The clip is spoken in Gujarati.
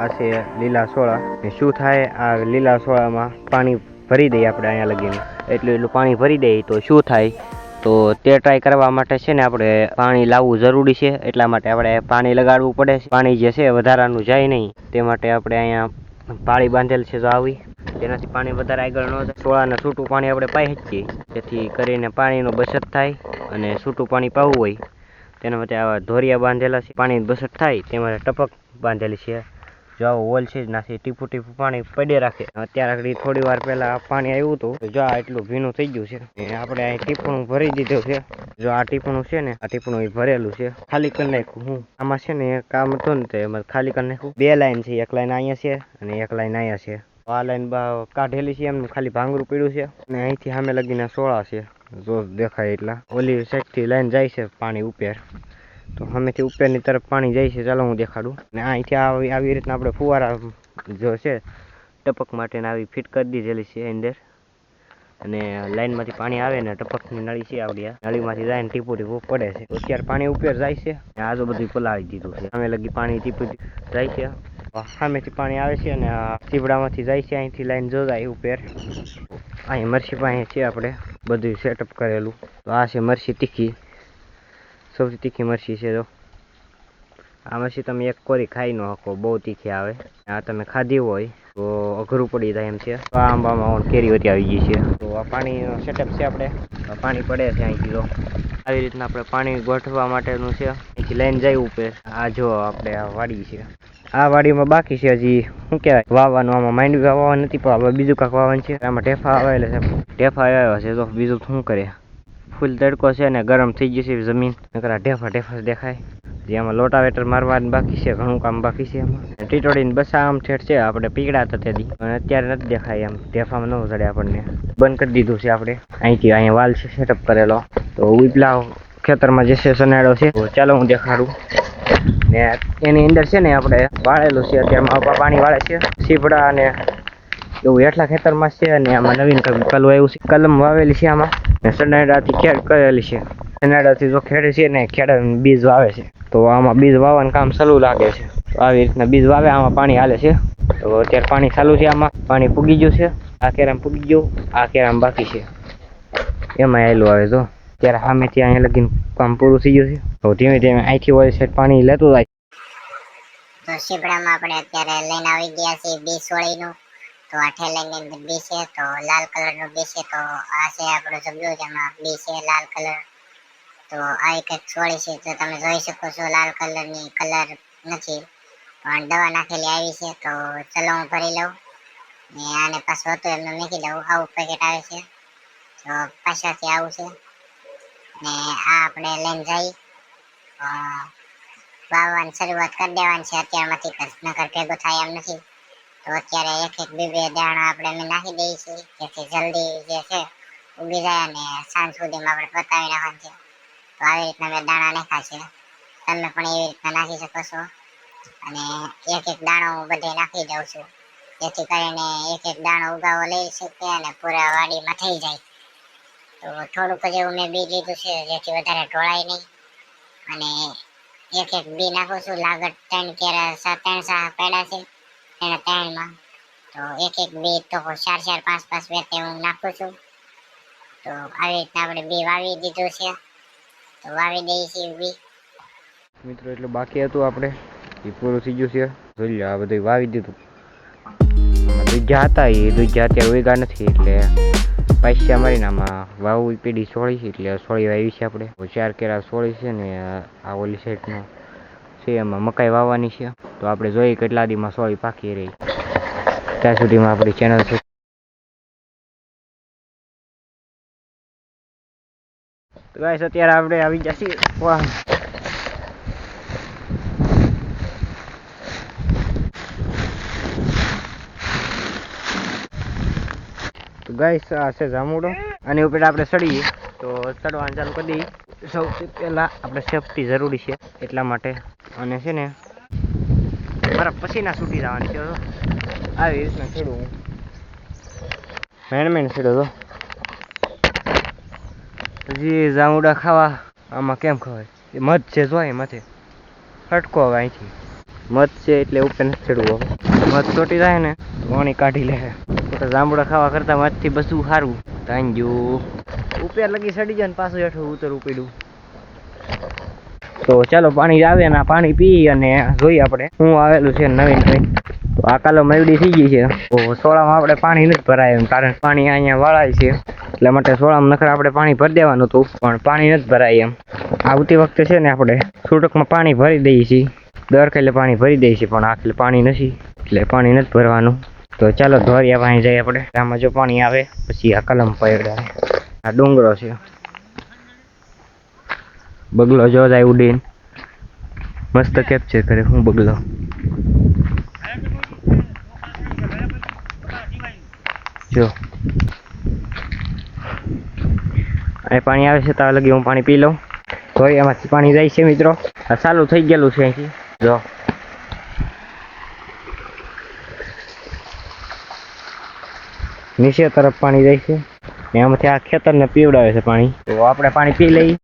આ છે લીલા સોળા. શું થાય આ લીલા સોળામાં પાણી ભરી દઈએ આપણે અહીંયા લગીને, એટલું પાણી ભરી દઈએ તો શું થાય, તો તે ટ્રાય કરવા માટે છે ને આપણે પાણી લાવવું જરૂરી છે. એટલા માટે આપણે પાણી લગાડવું પડે છે. પાણી જે છે વધારાનું જાય નહીં તે માટે આપણે અહીંયા પાળી બાંધેલ છે. જો આવી તેનાથી પાણી વધારે આગળ ન જાય. સોળાને છૂટું પાણી આપણે પાઈ શકીએ, જેથી કરીને પાણીનો બચત થાય. અને છૂટું પાણી પાવું હોય તેના માટે આવા ધોરિયા બાંધેલા છે. પાણીની બચત થાય તે માટે ટપક બાંધેલી છે. જો આવો હોલ છે નાથી ટીપું ટીપું પાણી પડે રાખે. અત્યારે આગળ થોડી વાર પહેલા પાણી આવ્યું હતું, જો આ એટલું ભીનું થઈ ગયું છે. આપણે અહીં ટીપણું ભરી દીધું છે. જો આ ટીપણું છે ને, આ ટીપણું ભરેલું છે. ખાલી કરી નાખ્યું હું. આમાં છે ને કામ હતું ને તે એમાં ખાલી કરી નાખ્યું. બે લાઈન છે, એક લાઈન અહીંયા છે અને એક લાઈન અહીંયા છે. આ લાઈન કાઢેલી છે, એમનું ખાલી ભાંગરું પીડ્યું છે. અને અહીંથી સામે લગીને સોળા છે, જો દેખાય એટલા. ઓલી સાઈડથી લાઈન જાય છે પાણી ઉપર, તો સામેથી ઉપરની તરફ પાણી જાય છે. ચાલો હું દેખાડું. ને અહીંથી આવી રીતના આપણે ફુવારા જો છે ટપક માટેને આવી ફિટ કરી દીધેલી છે અંદર. અને લાઈનમાંથી પાણી આવે ને ટપકની નળી છે આવડી, નળીમાંથી જાય ને ટીપું ટીપું પડે છે. તો અત્યારે પાણી ઉપર જાય છે. આજુ બધું પલાળી દીધું છે. સામે લગી પાણી ટીપું જાય છે. સામેથી પાણી આવે છે અને આ સીબડામાંથી જાય છે. અહીંથી લાઈન જો જાય ઉપર. અહીં મરસી પાસે છે આપણે બધું સેટઅપ કરેલું. તો આ છે મરસી તીખી, સૌથી તીખી મરસી છે. જો આ મરસી તમે એક કોરી ખાઈ ન શકો, બહુ તીખી આવે. આ તમે ખાધી હોય તો અઘરું પડી જાય એમ છે. આ આંબામાં કેરી વધી આવી ગઈ છે. તો આ પાણીનો સેટઅપ છે આપણે. પાણી પડે છે અહીંથી. જો આવી રીતના આપણે પાણી ગોઠવવા માટેનું છે. અહીંથી લાઈન જાય ઉપર. આ જો આપણે આ વાડી છે, આ વાડીમાં બાકી છે હજી શું કહેવાય વાવવાનું. આમાં માંડવી વાવવા નથી, પણ બીજું કાંક વાવવાનું છે. આમાં ઢેફા આવેલા છે, ઢેફા આવ્યા છે. તો બીજું શું કરે, ફૂલ તડકો છે ને ગરમ થઈ ગઈ છે જમીન, નકર ઢેફા ઢેફા દેખાય. જે આમાં લોટાવેટર મારવાનું બાકી છે, ઘણું કામ બાકી છે. એમાં ટીટોડીને બસ આમ ઠેઠ છે. આપણે પીગડા હતા તેથી, અને અત્યારે નથી દેખાય એમ. ઢેફામાં ન ચડે આપણને. બંધ કરી દીધું છે આપણે. અહીંથી અહીંયા વાલ છે સેટઅપ કરેલો. તો ઉપલા ખેતરમાં જે છે સનાડો છે. તો ચાલો હું દેખાડું. ને એની અંદર છે ને આપણે વાળેલું છે. અત્યારમાં પાણી વાળે છે સીપડા અને એવું એટલા ખેતરમાં છે. અને આમાં નવીન કલમ આવ્યું છે, કલમ વાવેલી છે આમાં. ને સનાડાથી ખેડ કરેલી છે. સનાડાથી જો ખેડે છે ને ખેડ બીજ વાવે છે. તો આમાં બીજ વાવવાનું કામ ચાલુ લાગે છે. તો આવી રીતના બીજ વાવે, આમાં પાણી હાલે છે. તો અત્યારે પાણી ચાલુ છે. આમાં પાણી પૂગી ગયું છે. આ કેરામ પૂગી ગયું, આ કેરામ બાકી છે. એમાં આવેલું આવે. જો ત્યારે સામેથી અહીંયા લગીને કામ પૂરું થઈ ગયું છે. તો ધીમે ધીમે અહીંથી હોય છે પાણી લેતું જાય. તો શીપડામાં આપણે અત્યારે લઈને આવી ગયા છીએ બી સોળીનું. તો આ ઠેલાની અંદર બી છે, તો લાલ કલરનું બી છે. તો આ છે આપણું જબલું, જેમાં બી છે લાલ કલર. તો આ એક સોળી છે. તો તમે જોઈ શકો છો લાલ કલરની કલર નથી, પણ દવા નાખેલી આવી છે. તો ચલો હું ભરી લઉં ને આને પાછું હતું એમને મૂકી દઉં. આવું પેકેટ આવે છે. તો પાછળથી આવું છે ને આ આપણે લઈને જઈ વાવવાની શરૂઆત કરી દેવાની છે અત્યારમાંથી, નકર ભેગું થાય એમ નથી. તો અત્યારે એક એક બે બે દાણા આપણે નાખી દઈએ છીએ, જેથી જલ્દી જે છે ઉગી જાય અને સાંજ સુધીમાં આપણે પતાવી નાખવાનું છે. તો આવી રીતના મેં દાણા નાખ્યા છે. તમે પણ એવી રીતના નાખી શકો છો. અને એક એક દાણો હું બધે નાખી દઉં છું, જેથી કરીને એક એક દાણો ઉગાવો લઈ શકે અને પૂરા વાડીમાં થઈ જાય. તો થોડુંક જેવું મેં બી લીધું છે, જેથી વધારે ઢોળાય નહીં. અને એક એક બી નાખું છું. લાગત 3 કેરા 3 પેડા છે એના 3માં. તો એક એક બી તો 4 4 5 5 વેતે હું નાખું છું. તો આવી રીતના આપણે બી વાવી દીધું છે. તો વાવી દઈએ છીએ બી. મિત્રો એટલું બાકી હતું આપણે, એ પૂરું થઈ ગયું છે. જોઈ લો આ બધું વાવી દીધું. દૂધા હતા એ દૂધા અત્યારે ઉગા નથી, એટલે પૈસા મારીને આમાં વાવું પેઢી સોળી છે. એટલે સોળી વાવી છે આપણે. 4 કેરા સોળી છે ને આ ઓલી સાઈડનો છે, એમાં મકાઈ વાવવાની છે. તો આપણે જોઈએ કેટલા દીમાં સોળી પાકી રહી. ત્યાં સુધીમાં આપણી ચેનલ છે. તો ગાઈસ અત્યારે આપણે આવી ગયા છીએ. વાહ, તો ગાઈસ આ છે જામુડો. આની ઉપર આપણે ચડીએ. તો ચડવાનું ચાલુ કરી દઈએ. સૌથી પહેલાં આપણે સેફટી જરૂરી છે, એટલા માટે. અને છે ને મારા પસીના છૂટી જવાની છે. આવી રીતના ચડું હું. મેણ ચડ્યો તો હજી જામુડા ખાવા. આમાં કેમ ખવાય, એ મધ છે. જોઈ માથે ફટકો હવે અહીંથી મધ છે એટલે ઉપર નથી ચડવું મધ ચોટી જાય ને પાણી કાઢી લે તો જાંબુડા ખાવા કરતા મધથી બધું સારું તાંજુ ઉપર લગી સડી જાય ને પાછું હેઠું ઉતરવું પડ્યું તો ચાલો પાણી આવે ને આ પાણી પી અને જોઈએ આપણે શું આવેલું છે નવીન કંઈ તો આ કાલો મરડી થઈ ગઈ છે તો સોળામાં આપણે પાણી નથી ભરાય એમ કારણ પાણી અહીંયા વાળાય છે એટલા માટે સોળામાં નખર આપણે પાણી ભરી દેવાનું હતું પણ પાણી નથી ભરાય એમ આવતી વખતે છે ને આપણે છૂટકમાં પાણી ભરી દઈએ છીએ દર ખેલે પાણી ભરી દઈએ છીએ પણ આ ખેલે પાણી નથી એટલે પાણી નથી ભરવાનું તો ચાલો ધોરિયા પાણી જઈએ આપણે આમાં જો પાણી આવે પછી આ કલમ પકડાય આ ડુંગરો છે બગલો જો જાય ઉડીને મસ્ત કેપ્ચર કરે હું બગલો જો આ પાણી આવે છે ત્યાં લગી હું પાણી પી લઉં તો એમાંથી પાણી જાય છે મિત્રો આ ચાલુ થઈ ગયેલું છે અહીંથી જો નીચે તરફ પાણી જાય છે ને આમાંથી આ ખેતરને પીવડાવે છે પાણી તો આપણે પાણી પી લઈએ